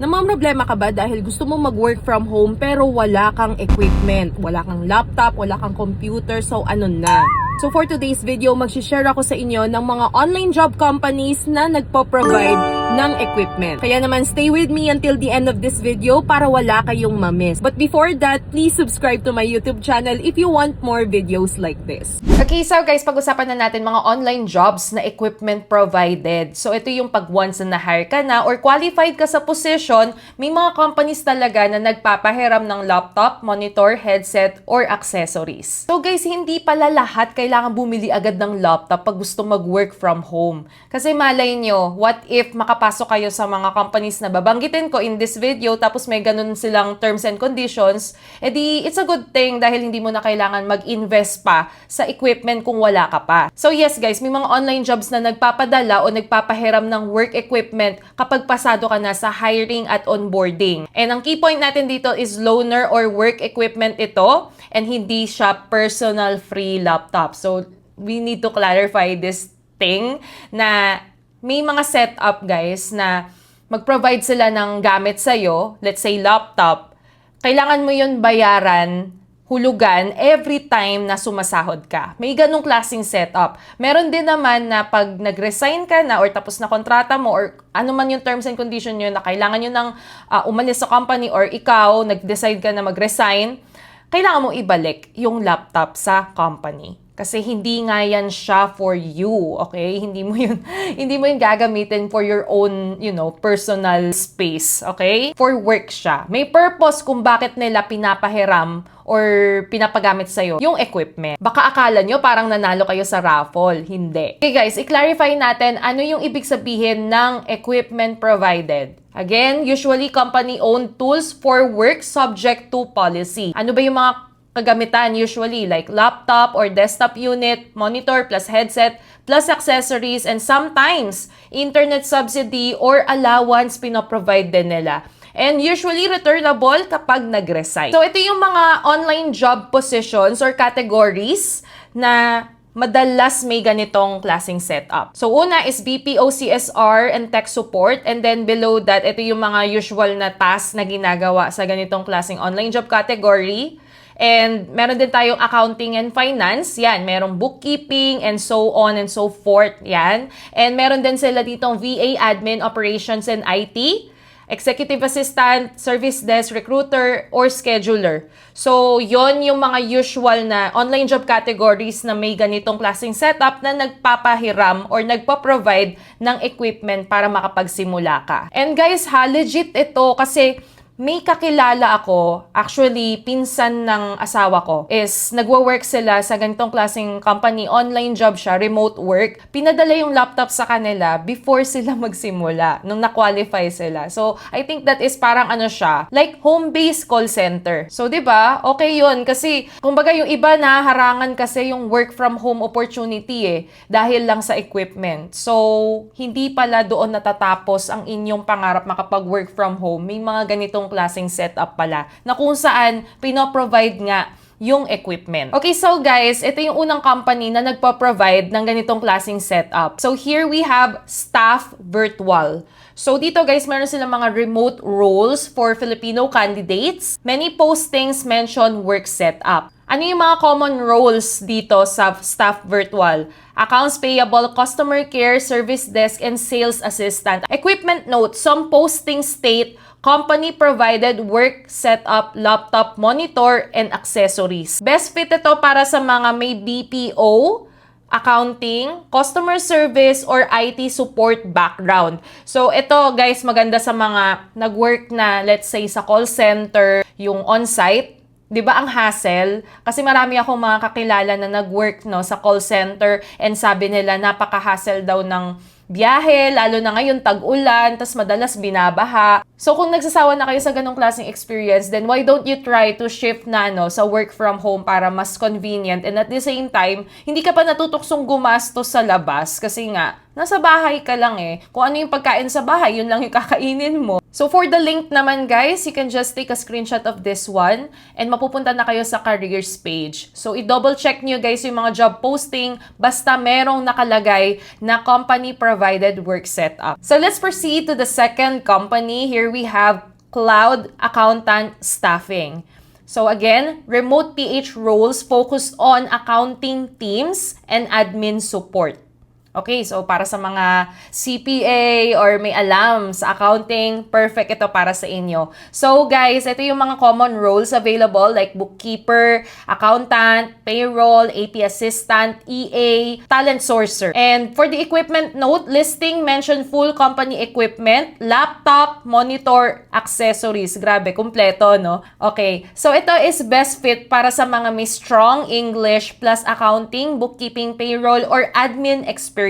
Namamroblema ka ba dahil gusto mo mag-work from home pero wala kang equipment, wala kang laptop, wala kang computer, so ano na? So for today's video, mag-share ako sa inyo ng mga online job companies na nagpo-provide ng equipment. Kaya naman stay with me until the end of this video para wala kayong ma-miss. But before that, please subscribe to my YouTube channel if you want more videos like this. Okay, so guys, pag-usapan na natin mga online jobs na equipment provided. So ito yung pag once na na-hire ka na or qualified ka sa position, may mga companies talaga na nagpapahiram ng laptop, monitor, headset, or accessories. So guys, hindi pala lahat kailangan bumili agad ng laptop pag gusto mag-work from home. Kasi malay nyo, what if makapasok kayo sa mga companies na babanggitin ko in this video tapos may ganun silang terms and conditions, edi it's a good thing dahil hindi mo na kailangan mag-invest pa sa equipment kung wala ka pa. So yes guys, may mga online jobs na nagpapadala o nagpapahiram ng work equipment kapag pasado ka na sa hiring at onboarding. And ang key point natin dito is loaner or work equipment ito and hindi siya personal free laptop. So we need to clarify this thing na may mga setup guys na mag-provide sila ng gamit sa'yo, let's say laptop, kailangan mo yun bayaran, hulugan, every time na sumasahod ka. May ganong klaseng setup. Meron din naman na pag nag-resign ka na or tapos na kontrata mo or ano man yung terms and condition yun na kailangan nyo ng umalis sa company or ikaw, nag-decide ka na mag-resign, kailangan mo ibalik yung laptop sa company. Kasi hindi nga yan siya for you, okay? Hindi mo yun gagamitin for your own, personal space, okay? For work siya. May purpose kung bakit nila pinapahiram or pinapagamit sa'yo yung equipment. Baka akala nyo parang nanalo kayo sa raffle. Hindi. Okay guys, i-clarify natin ano yung ibig sabihin ng equipment provided. Again, usually company-owned tools for work subject to policy. Ano ba yung mga kagamitan usually like laptop or desktop unit, monitor plus headset plus accessories and sometimes internet subsidy or allowance pinoprovide din nila. And usually returnable kapag nag-resign. So ito yung mga online job positions or categories na madalas may ganitong klaseng setup. So una is BPO, CSR, and tech support. And then below that, ito yung mga usual na tasks na ginagawa sa ganitong klaseng online job category. And meron din tayong accounting and finance. Yan, merong bookkeeping and so on and so forth. Yan. And meron din sila ditong VA, admin, operations, and IT. Executive assistant, service desk, recruiter, or scheduler. So, yon yung mga usual na online job categories na may ganitong klaseng setup na nagpapahiram or nagpa-provide ng equipment para makapagsimula ka. And guys, legit ito kasi may kakilala ako, actually, pinsan ng asawa ko, is nagwo-work sila sa ganitong klaseng company, online job siya, remote work. Pinadala yung laptop sa kanila before sila magsimula, nung na-qualify sila. So, I think that is parang ano siya, like home-based call center. So, di ba? Okay yun. Kasi, kumbaga yung iba naharangan kasi yung work from home opportunity dahil lang sa equipment. So, hindi pala doon natatapos ang inyong pangarap makapag-work from home. May mga ganitong klaseng setup pala na kung saan pinoprovide nga yung equipment. Okay, so guys, ito yung unang company na nagpo-provide ng ganitong klaseng setup. So here we have Staff Virtual. So dito guys, meron silang mga remote roles for Filipino candidates. Many postings mention work setup. Ano yung mga common roles dito sa Staff Virtual? Accounts payable, customer care, service desk, and sales assistant. Equipment note, some postings state company-provided work setup, laptop, monitor, and accessories. Best fit ito para sa mga may BPO, accounting, customer service, or IT support background. So, ito guys, maganda sa mga nag-work na, let's say, sa call center, yung on-site. 'Di ba ang hassle? Kasi marami akong mga kakilala na nag-work sa call center and sabi nila napaka-hassle daw ng biyahe, lalo na ngayon tag-ulan, tas madalas binabaha. So kung nagsasawa na kayo sa ganong klaseng experience, then why don't you try to shift na sa work from home para mas convenient and at the same time, hindi ka pa natutuksong gumastos sa labas kasi nga nasa bahay ka lang eh. Kung ano yung pagkain sa bahay, yun lang yung kakainin mo. So for the link naman guys, you can just take a screenshot of this one and mapupunta na kayo sa careers page. So i-double check nyo guys yung mga job posting basta merong nakalagay na company provided work setup. So let's proceed to the second company. Here we have Cloud Accountant Staffing. So again, remote PH roles focused on accounting teams and admin support. Okay, so para sa mga CPA or may alam sa accounting, perfect ito para sa inyo. So guys, ito yung mga common roles available like bookkeeper, accountant, payroll, AP assistant, EA, talent sourcer. And for the equipment note, listing mention full company equipment, laptop, monitor, accessories. Grabe, kumpleto, no? Okay, so ito is best fit para sa mga may strong English plus accounting, bookkeeping, payroll, or admin experience.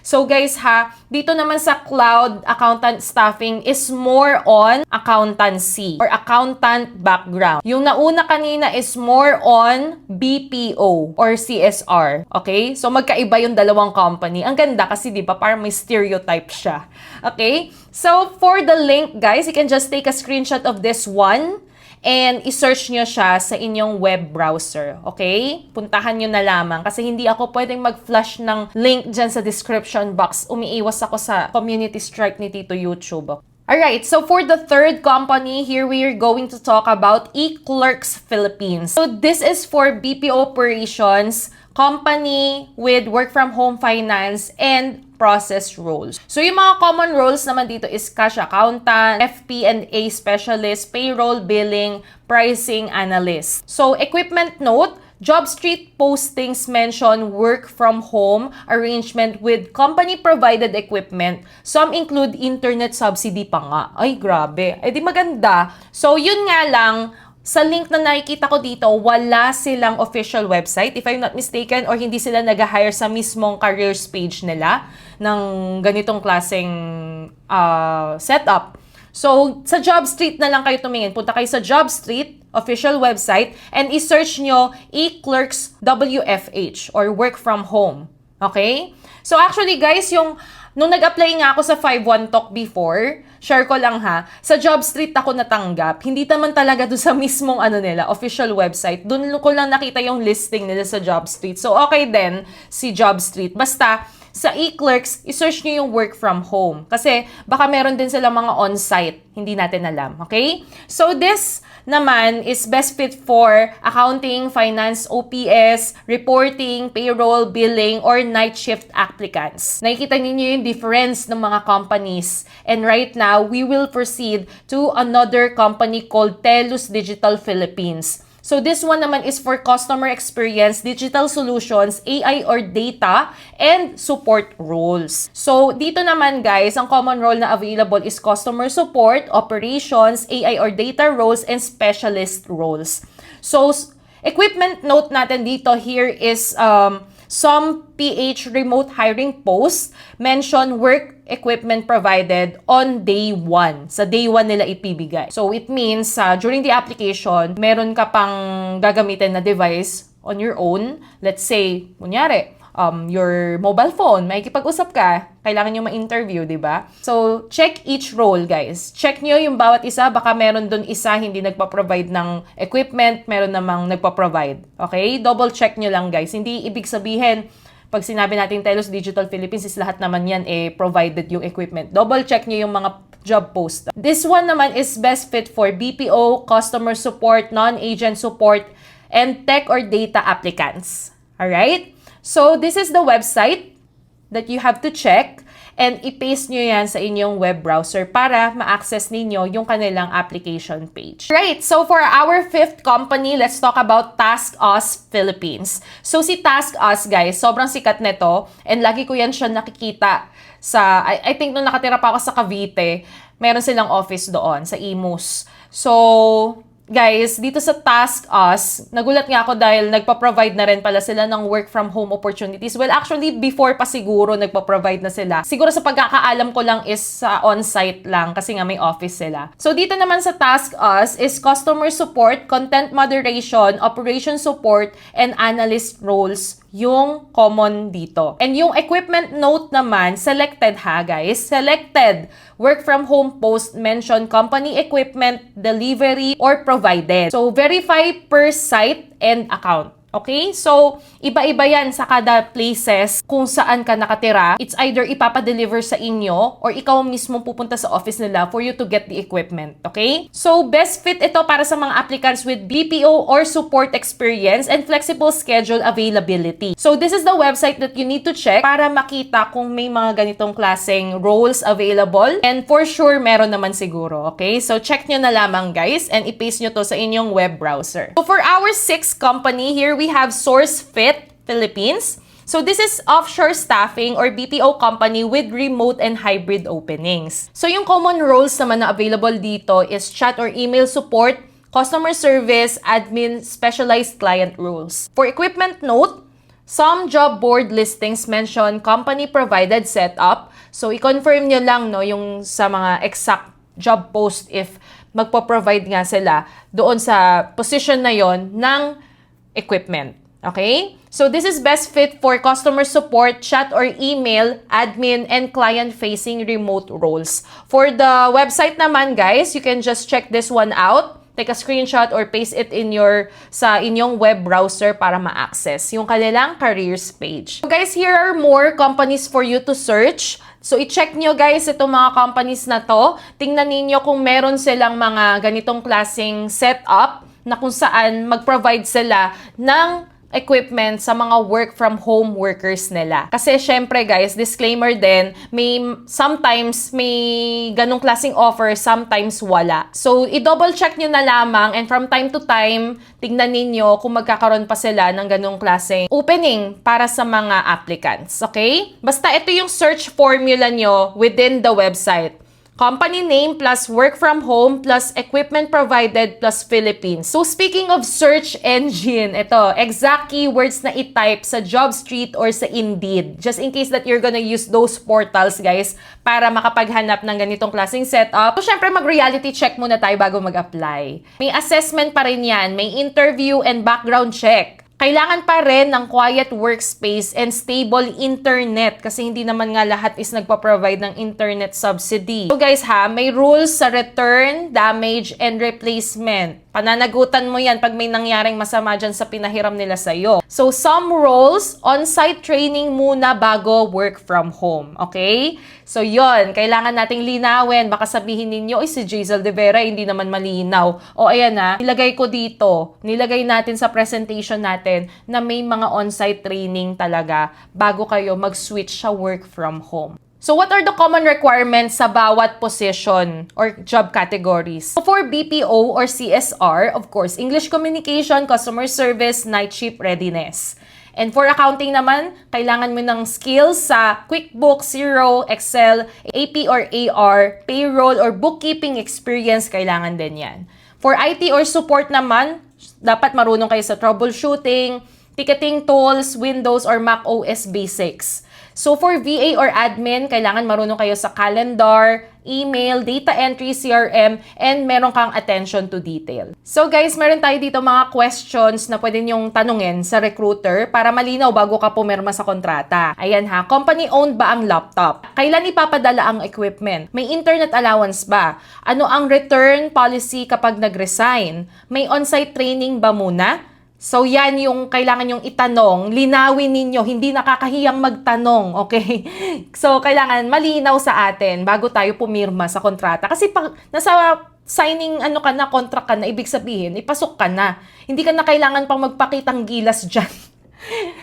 So guys ha, dito naman sa Cloud Accountant Staffing is more on accountancy or accountant background. Yung nauna kanina is more on BPO or CSR. Okay? So magkaiba yung dalawang company. Ang ganda kasi di ba parang may stereotype siya. Okay? So for the link guys, you can just take a screenshot of this one and i-search nyo siya sa inyong web browser. Okay? Puntahan nyo na lamang kasi hindi ako pwedeng mag-flash ng link dyan sa description box. Umiiwas ako sa community strike ni Tito YouTube. Alright, so for the third company, here we are going to talk about eClerks Philippines. So this is for BPO operations, company with work from home finance, and process roles. So yung mga common roles naman dito is cash accountant, FP&A specialist, payroll, billing, pricing analyst. So equipment note, job street postings mention work from home arrangement with company provided equipment. Some include internet subsidy pa nga. Ay grabe. Eh di maganda. So yun nga lang, sa link na nakikita ko dito, wala silang official website, if I'm not mistaken, or hindi sila nag-hire sa mismong careers page nila ng ganitong klaseng setup. So, sa JobStreet na lang kayo tumingin. Punta kayo sa JobStreet, official website, and i-search nyo eClerks WFH or work from home. Okay? So, actually guys, nung nag-apply nga ako sa 51 Talk before, share ko lang ha, sa JobStreet ako natanggap. Hindi naman talaga doon sa mismong nila, official website. Doon ko lang nakita yung listing nila sa JobStreet. So, okay din si JobStreet. Basta, sa eClerks, i-search nyo yung work from home. Kasi, baka meron din sila mga on-site. Hindi natin alam. Okay? So, this naman is best fit for accounting, finance, OPS, reporting, payroll, billing, or night shift applicants. Nakikita ninyo yung difference ng mga companies. And right now, we will proceed to another company called Telus Digital Philippines. So this one naman is for customer experience, digital solutions, AI or data, and support roles. So dito naman guys, ang common role na available is customer support, operations, AI or data roles, and specialist roles. So equipment note natin dito here is some PH remote hiring posts mention work equipment provided on day 1. Sa day 1 nila ipibigay. So it means during the application, meron ka pang gagamitin na device on your own. Let's say, kunyari, your mobile phone, makikipag-usap ka, kailangan nyo ma-interview, di ba? So, check each role, guys. Check nyo yung bawat isa, baka meron dun isa hindi nagpa-provide ng equipment, meron namang nagpa-provide. Okay? Double check nyo lang, guys. Hindi ibig sabihin, pag sinabi natin Telus Digital Philippines, is lahat naman yan provided yung equipment. Double check nyo yung mga job post. This one naman is best fit for BPO, customer support, non-agent support, and tech or data applicants. Alright? So, this is the website that you have to check and i-paste nyo yan sa inyong web browser para ma-access ninyo yung kanilang application page. Right, so for our fifth company, let's talk about TaskUs Philippines. So si TaskUs guys, sobrang sikat nito and lagi ko yan siya nakikita sa, I think nung nakatira pa ako sa Cavite, meron silang office doon sa Imus. So, guys, dito sa TaskUs, nagulat nga ako dahil nagpa-provide na rin pala sila ng work from home opportunities. Well, actually, before pa siguro nagpa-provide na sila. Siguro sa pagkakaalam ko lang is sa on-site lang kasi nga may office sila. So, dito naman sa TaskUs is customer support, content moderation, operation support, and analyst roles yung common dito. And yung equipment note naman, selected ha guys, selected work from home post mention company equipment, delivery, or provided. So, verify per site and account. Okay? So, iba-iba yan sa kada places kung saan ka nakatira. It's either ipapadeliver sa inyo or ikaw mismo pupunta sa office nila for you to get the equipment. Okay? So, best fit ito para sa mga applicants with BPO or support experience and flexible schedule availability. So, this is the website that you need to check para makita kung may mga ganitong klaseng roles available. And for sure, meron naman siguro. Okay? So, check nyo na lamang guys and i-paste nyo to sa inyong web browser. So, for our 6th company, here we have SourceFit Philippines. So this is offshore staffing or BPO company with remote and hybrid openings. So yung common roles naman na available dito is chat or email support, customer service, admin, specialized client roles. For equipment note, some job board listings mention company provided setup. So i-confirm nyo lang no yung sa mga exact job post if magpo-provide nga sila doon sa position na yon ng equipment. Okay? So this is best fit for customer support, chat or email, admin, and client-facing remote roles. For the website naman, guys, you can just check this one out. Take a screenshot or paste it in sa inyong web browser para ma-access yung kanilang careers page. So guys, here are more companies for you to search. So i-check nyo guys itong mga companies na to. Tingnan ninyo kung meron silang mga ganitong klaseng setup na kung saan mag-provide sila ng equipment sa mga work from home workers nila. Kasi syempre guys, disclaimer din, sometimes may ganong klaseng offer, sometimes wala. So i-double check nyo na lamang and from time to time, tignan ninyo kung magkakaroon pa sila ng ganong klaseng opening para sa mga applicants. Okay? Basta ito yung search formula nyo within the website. Company name plus work from home plus equipment provided plus Philippines. So speaking of search engine, ito, exact keywords na i-type sa JobStreet or sa Indeed. Just in case that you're gonna use those portals, guys, para makapaghanap ng ganitong klaseng setup. So syempre mag-reality check muna tayo bago mag-apply. May assessment pa rin yan, may interview and background check. Kailangan pa rin ng quiet workspace and stable internet kasi hindi naman nga lahat is nagpa-provide ng internet subsidy. So guys ha, may rules sa return, damage, and replacement. Pananagutan mo yan pag may nangyaring masama dyan sa pinahiram nila sa'yo. So some roles, on-site training muna bago work from home. Okay? So yon, kailangan nating linawin. Baka sabihin ninyo, si Jazel De Vera hindi naman malinaw. O ayan na, nilagay ko dito. Nilagay natin sa presentation natin na may mga on-site training talaga bago kayo mag-switch sa work from home. So what are the common requirements sa bawat position or job categories? So for BPO or CSR, of course, English communication, customer service, night shift readiness. And for accounting naman, kailangan mo ng skills sa QuickBooks, Xero, Excel, AP or AR, payroll or bookkeeping experience, kailangan din yan. For IT or support naman, dapat marunong kayo sa troubleshooting, ticketing tools, Windows or Mac OS basics. So for VA or admin, kailangan marunong kayo sa calendar, email, data entry, CRM, and meron kang attention to detail. So guys, meron tayo dito mga questions na pwede nyong tanungin sa recruiter para malinaw bago ka pumirma sa kontrata. Ayan ha, company-owned ba ang laptop? Kailan ipapadala ang equipment? May internet allowance ba? Ano ang return policy kapag nag-resign? May on-site training ba muna? So, yan yung kailangan yung itanong. Linawin ninyo, hindi nakakahiyang magtanong, okay? So, kailangan malinaw sa atin bago tayo pumirma sa kontrata. Kasi pag nasa signing contract ka na, ibig sabihin, ipasok ka na. Hindi ka na kailangan pang magpakitang gilas dyan.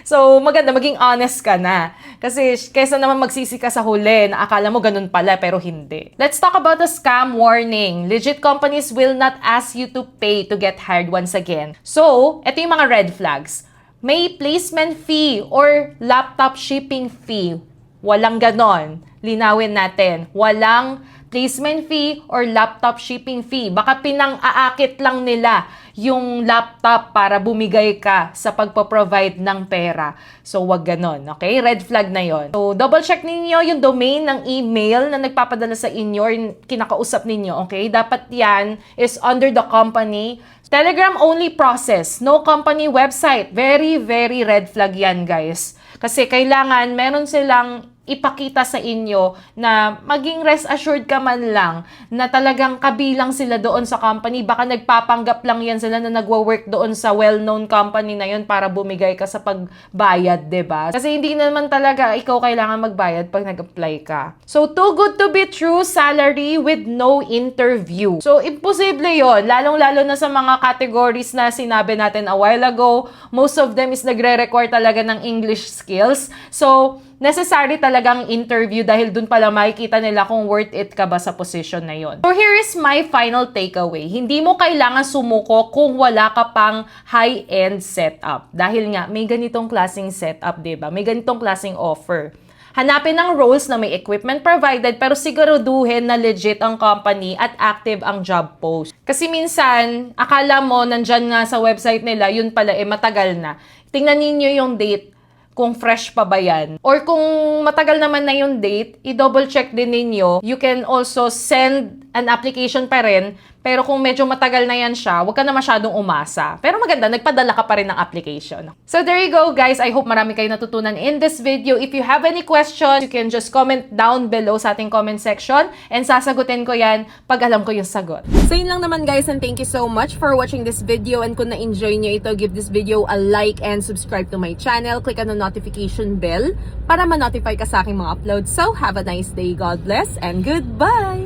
So, maganda, maging honest ka na. Kasi, kesa naman magsisi ka sa huli, na akala mo ganun pala, pero hindi. Let's talk about the scam warning. Legit companies will not ask you to pay to get hired once again. So, ito yung mga red flags. May placement fee or laptop shipping fee. Walang ganon. Linawin natin. Walang placement fee or laptop shipping fee. Baka pinang-aakit lang nila yung laptop para bumigay ka sa pagpo-provide ng pera. So, wag ganon, okay? Red flag na yon. So, double check ninyo yung domain ng email na nagpapadala sa inyo or kinakausap ninyo, okay? Dapat yan is under the company. Telegram only process, no company website. Very, very red flag yan, guys. Kasi kailangan meron silang ipakita sa inyo na maging rest assured ka man lang na talagang kabilang sila doon sa company. Baka nagpapanggap lang yan sila na nagwo-work doon sa well-known company na yun para bumigay ka sa pagbayad, 'di ba? Kasi hindi naman talaga ikaw kailangan magbayad pag nag-apply ka. So, too good to be true salary with no interview. So, imposible yon, lalong-lalo na sa mga categories na sinabi natin a while ago. Most of them is nagre-require talaga ng English skills. So, necessary talagang interview dahil dun pala makikita nila kung worth it ka ba sa position na yon. So here is my final takeaway. Hindi mo kailangan sumuko kung wala ka pang high-end setup. Dahil nga, may ganitong klaseng setup, diba? May ganitong klaseng offer. Hanapin ng roles na may equipment provided pero siguraduhin na legit ang company at active ang job post. Kasi minsan, akala mo nandyan nga sa website nila, yun pala matagal na. Tingnan ninyo yung date kung fresh pa ba yan. Or kung matagal naman na yung date, i-double check din ninyo. You can also send an application pa rin, pero kung medyo matagal na yan siya, huwag ka na masyadong umasa. Pero maganda, nagpadala ka pa rin ng application. So there you go, guys. I hope marami kayo natutunan in this video. If you have any questions, you can just comment down below sa ating comment section and sasagutin ko yan pag alam ko yung sagot. So yun lang naman guys, and thank you so much for watching this video, and kung na-enjoy nyo ito, give this video a like and subscribe to my channel. Click on the notification bell para ma-notify ka sa aking mga uploads. So have a nice day. God bless and goodbye!